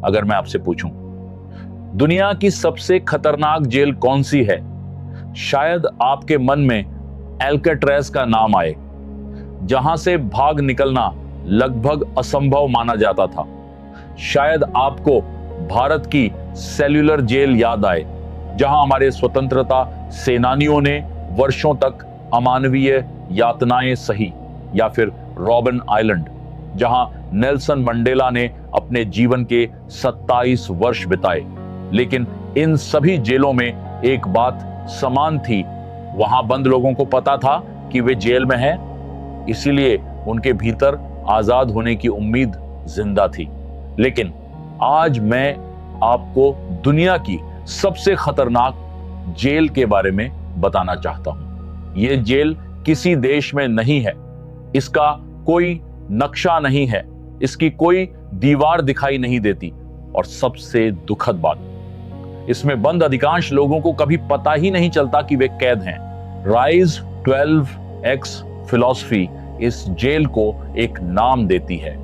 अगर मैं आपसे पूछूं दुनिया की सबसे खतरनाक जेल कौन सी है, शायद आपके मन में एल्काट्राज़ का नाम आए, जहां से भाग निकलना लगभग असंभव माना जाता था। शायद आपको भारत की सेल्युलर जेल याद आए, जहां हमारे स्वतंत्रता सेनानियों ने वर्षों तक अमानवीय यातनाएं सही, या फिर रॉबिन आइलैंड, जहां नेल्सन मंडेला ने अपने जीवन के 27 वर्ष बिताए। लेकिन इन सभी जेलों में एक बात समान थी, वहां बंद लोगों को पता था कि वे जेल में हैं, इसीलिए उनके भीतर आजाद होने की उम्मीद जिंदा थी। लेकिन आज मैं आपको दुनिया की सबसे खतरनाक जेल के बारे में बताना चाहता हूं। यह जेल किसी देश में नहीं है, इसका कोई नक्शा नहीं है, इसकी कोई दीवार दिखाई नहीं देती, और सबसे दुखद बात, इसमें बंद अधिकांश लोगों को कभी पता ही नहीं चलता कि वे कैद हैं। राइज 12X फिलॉसफी इस जेल को एक नाम देती है,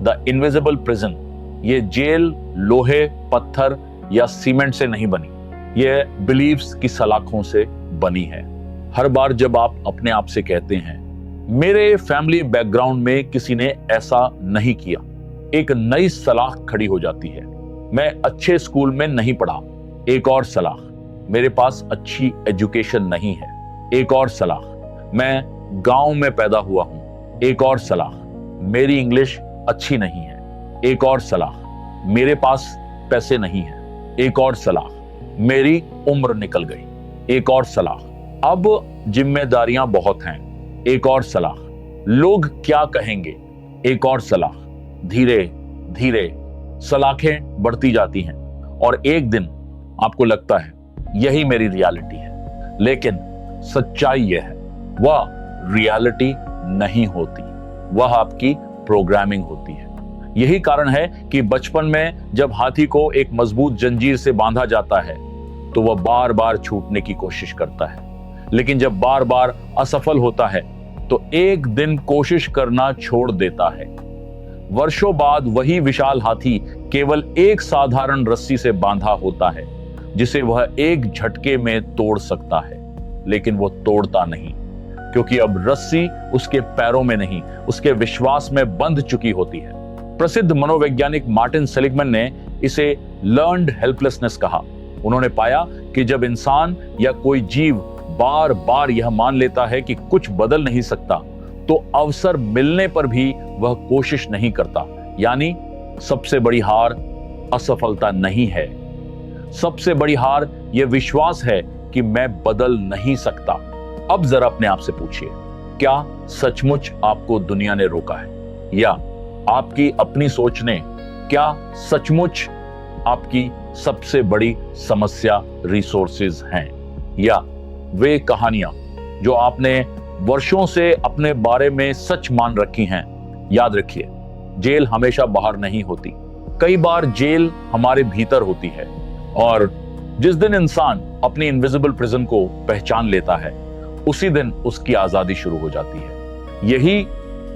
द इनविजिबल प्रिजन। ये जेल लोहे, पत्थर या सीमेंट से नहीं बनी, यह बिलीव्स की सलाखों से बनी है। हर बार जब आप अपने आप से कहते हैं मेरे फैमिली बैकग्राउंड में किसी ने ऐसा नहीं किया, एक नई सलाख खड़ी हो जाती है। मैं अच्छे स्कूल में नहीं पढ़ा, एक और सलाख। मेरे पास अच्छी एजुकेशन नहीं है, एक और सलाख। मैं गांव में पैदा हुआ हूं, एक और सलाख। मेरी इंग्लिश अच्छी नहीं है, एक और सलाख। मेरे पास पैसे नहीं है, एक और सलाख। मेरी उम्र निकल गई, एक और सलाख। अब जिम्मेदारियां बहुत हैं, एक और सलाख। लोग क्या कहेंगे, एक और सलाख। धीरे धीरे सलाखें बढ़ती जाती हैं, और एक दिन आपको लगता है यही मेरी रियलिटी है। लेकिन सच्चाई यह है, वह रियलिटी नहीं होती, वह आपकी प्रोग्रामिंग होती है। यही कारण है कि बचपन में जब हाथी को एक मजबूत जंजीर से बांधा जाता है तो वह बार बार छूटने की कोशिश करता है, लेकिन जब बार बार असफल होता है तो एक दिन कोशिश करना छोड़ देता है। वर्षों बाद वही विशाल हाथी केवल एक साधारण रस्सी से बांधा होता है, जिसे वह एक झटके में तोड़ सकता है। लेकिन वो तोड़ता नहीं, क्योंकि अब रस्सी उसके पैरों में नहीं, उसके विश्वास में बंध चुकी होती है। प्रसिद्ध मनोवैज्ञानिक मार्टिन सेलिगमैन ने इसे लर्न्ड हेल्पलेसनेस कहा। उन्होंने पाया कि जब इंसान या कोई जीव बार बार यह मान लेता है कि कुछ बदल नहीं सकता, तो अवसर मिलने पर भी वह कोशिश नहीं करता। यानी सबसे बड़ी हार असफलता नहीं है, सबसे बड़ी हार यह विश्वास है कि मैं बदल नहीं सकता। अब जरा अपने आप से पूछिए, क्या सचमुच आपको दुनिया ने रोका है, या आपकी अपनी सोच ने? क्या सचमुच आपकी सबसे बड़ी समस्या रिसोर्सेज हैं, या वे कहानियां जो आपने वर्षों से अपने बारे में सच मान रखी हैं? याद रखिए, जेल हमेशा बाहर नहीं होती, कई बार जेल हमारे भीतर होती है। और जिस दिन इंसान अपनी इनविजिबल प्रिजन को पहचान लेता है, उसी दिन उसकी आजादी शुरू हो जाती है। यही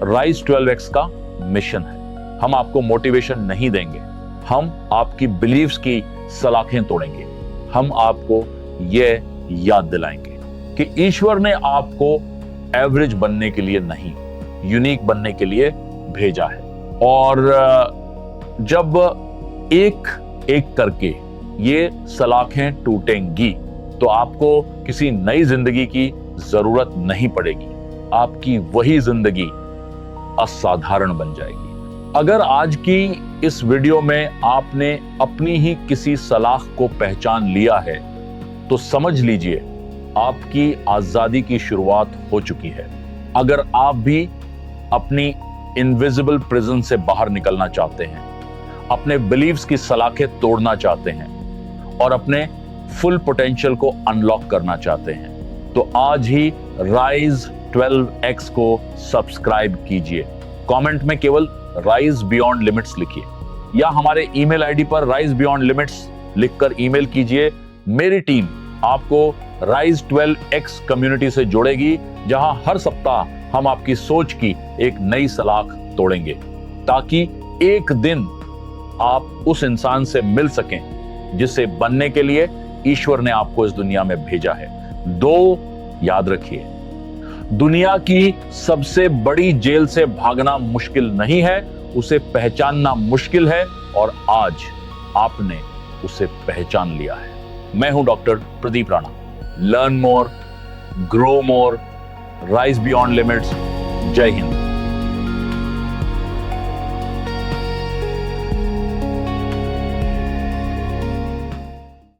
राइज 12X का मिशन है। हम आपको मोटिवेशन नहीं देंगे, हम आपकी बिलीव्स की सलाखें तोड़ेंगे। हम आपको यह याद दिलाएंगे कि ईश्वर ने आपको एवरेज बनने के लिए नहीं, यूनिक बनने के लिए भेजा है। और जब एक एक करके ये सलाखें टूटेंगी तो आपको किसी नई जिंदगी की जरूरत नहीं पड़ेगी, आपकी वही जिंदगी असाधारण बन जाएगी। अगर आज की इस वीडियो में आपने अपनी ही किसी सलाख को पहचान लिया है तो समझ लीजिए आपकी आजादी की शुरुआत हो चुकी है। अगर आप भी अपनी इनविजिबल प्रिजन से बाहर निकलना चाहते हैं, अपने बिलीव्स की सलाखें तोड़ना चाहते हैं और अपने फुल पोटेंशियल को अनलॉक करना चाहते हैं, तो आज ही राइज 12X को सब्सक्राइब कीजिए। कमेंट में केवल राइज बियॉन्ड लिमिट्स लिखिए, या हमारे ईमेल आईडी पर राइज बियॉन्ड लिमिट्स लिखकर ईमेल कीजिए। मेरी टीम आपको राइज 12X कम्युनिटी से जोड़ेगी, जहां हर सप्ताह हम आपकी सोच की एक नई सलाख तोड़ेंगे, ताकि एक दिन आप उस इंसान से मिल सकें जिसे बनने के लिए ईश्वर ने आपको इस दुनिया में भेजा है। 2, याद रखिए, दुनिया की सबसे बड़ी जेल से भागना मुश्किल नहीं है, उसे पहचानना मुश्किल है, और आज आपने उसे पहचान लिया है। मैं हूं doctor Pradeep Rana. Learn more, grow more, rise beyond limits. जय हिंद।